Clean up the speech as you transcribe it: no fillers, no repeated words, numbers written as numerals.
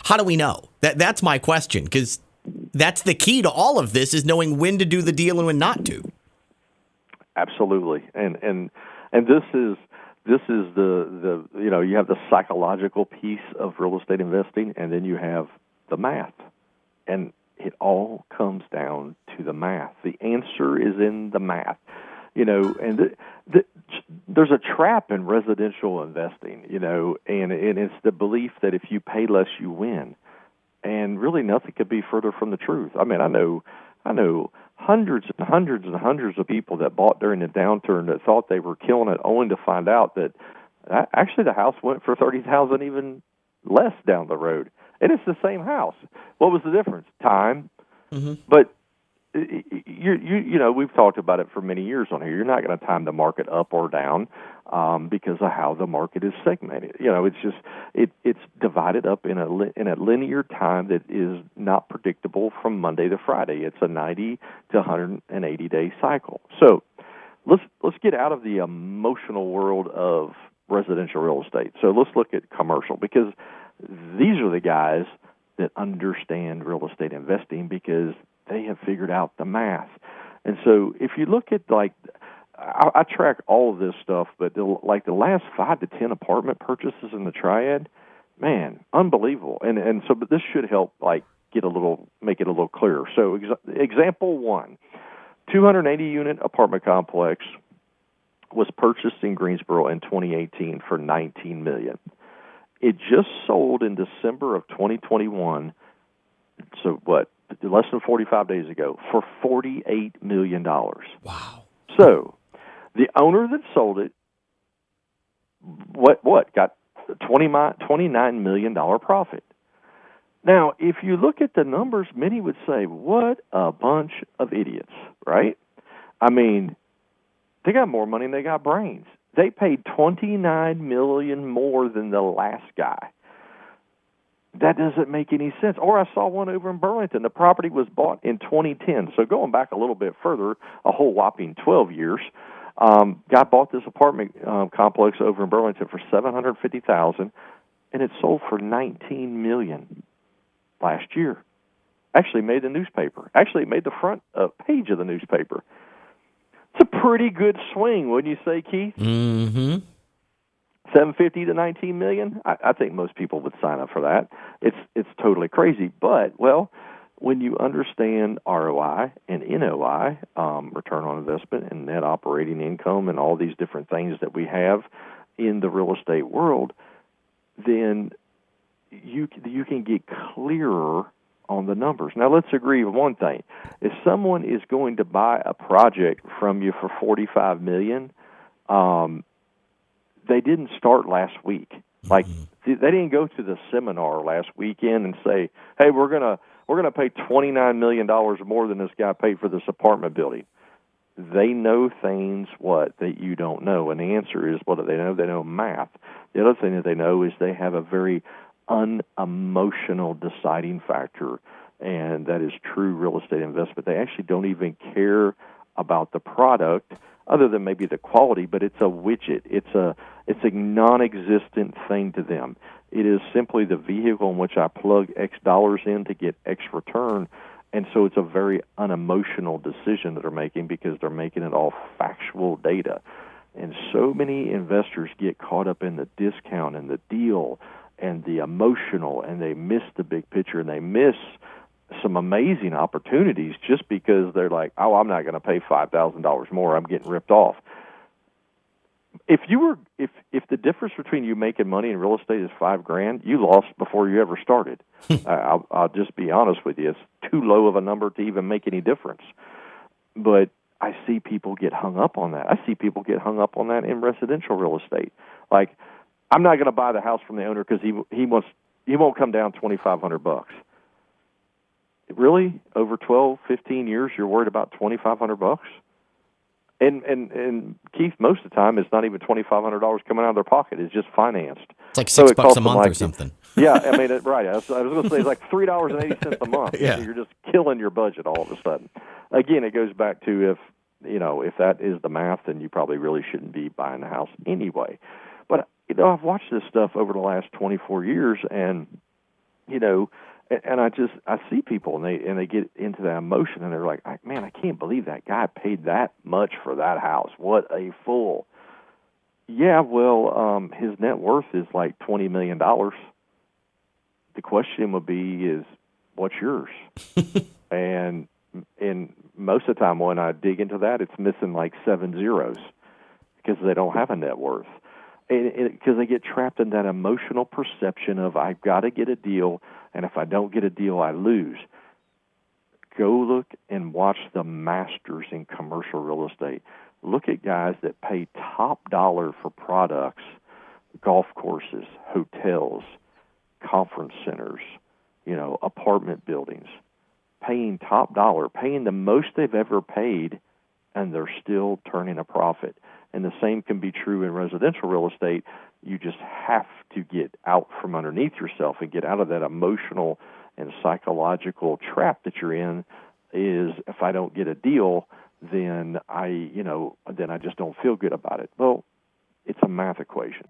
How do we know? That's my question, because that's the key to all of this, is knowing when to do the deal and when not to. Absolutely, and this is the you have the psychological piece of real estate investing, and then you have the math, and it all comes down to the math. The answer is in the math, and there's a trap in residential investing, and it's the belief that if you pay less, you win, and really nothing could be further from the truth. I mean, I know hundreds and hundreds and hundreds of people that bought during the downturn that thought they were killing it, only to find out that actually the house went for $30,000 even less down the road, and it's the same house. What was the difference? Time. Mm-hmm. But we've talked about it for many years on here. You're not going to time the market up or down because of how the market is segmented. It's just it's divided up in a linear time that is not predictable from Monday to Friday. It's a 90 to 180 day cycle. So let's get out of the emotional world of residential real estate. So let's look at commercial, because these are the guys that understand real estate investing, because they have figured out the math. And so if you look at, I track all of this stuff, but the last 5 to 10 apartment purchases in the Triad, man, unbelievable. And so, but this should help make it a little clearer. So example 1, 280 unit apartment complex was purchased in Greensboro in 2018 for $19 million. It just sold in December of 2021. So less than 45 days ago, for $48 million. Wow. So the owner that sold it, got $29 million profit. Now, if you look at the numbers, many would say, what a bunch of idiots, right? I mean, they got more money than they got brains. They paid $29 million more than the last guy. That doesn't make any sense. Or I saw one over in Burlington. The property was bought in 2010. So going back a little bit further, a whole whopping 12 years, guy bought this apartment complex over in Burlington for $750,000, and it sold for $19 million last year. Actually made the newspaper. Actually made the front page of the newspaper. It's a pretty good swing, wouldn't you say, Keith? Mm-hmm. $750 to $19 million. I think most people would sign up for that. It's totally crazy. But, when you understand ROI and NOI, return on investment, and net operating income, and all these different things that we have in the real estate world, then you can get clearer on the numbers. Now, let's agree with one thing. If someone is going to buy a project from you for $45 million, they didn't start last week. They didn't go to the seminar last weekend and say, "Hey, we're gonna pay $29 million more than this guy paid for this apartment building." They know things that you don't know, and the answer is, what do they know? They know math. The other thing that they know is they have a very unemotional deciding factor, and that is true real estate investment. They actually don't even care about the product, other than maybe the quality, but it's a widget. It's a non-existent thing to them. It is simply the vehicle in which I plug X dollars in to get X return, and so it's a very unemotional decision that they're making, because they're making it all factual data. And so many investors get caught up in the discount and the deal and the emotional, and they miss the big picture, and they miss some amazing opportunities just because they're like, "Oh, I'm not going to pay $5,000 more. I'm getting ripped off." If the difference between you making money in real estate is $5,000, you lost before you ever started. I'll just be honest with you; it's too low of a number to even make any difference. But I see people get hung up on that. I see people get hung up on that in residential real estate. Like, I'm not going to buy the house from the owner because he won't come down $2,500. Really? Over 12, 15 years, you're worried about $2,500? And Keith, most of the time, it's not even $2,500 coming out of their pocket. It's just financed. It's like $6 a month or something. Yeah, I mean, right. I was going to say it's like $3.80 a month. Yeah. You're just killing your budget all of a sudden. Again, it goes back to if that is the math, then you probably really shouldn't be buying the house anyway. But I've watched this stuff over the last 24 years, and you know, and I see people and they get into that emotion and they're like, man, I can't believe that guy paid that much for that house. What a fool. Yeah, well, his net worth is like $20 million. The question would be is, what's yours? and most of the time when I dig into that, it's missing like 7 zeros because they don't have a net worth. Because they get trapped in that emotional perception of I've got to get a deal, and if I don't get a deal, I lose. Go look and watch the masters in commercial real estate. Look at guys that pay top dollar for products, golf courses, hotels, conference centers, apartment buildings, paying top dollar, paying the most they've ever paid, and they're still turning a profit. And the same can be true in residential real estate. You just have to get out from underneath yourself and get out of that emotional and psychological trap that you're in. Is if I don't get a deal, then I just don't feel good about it. Well, it's a math equation.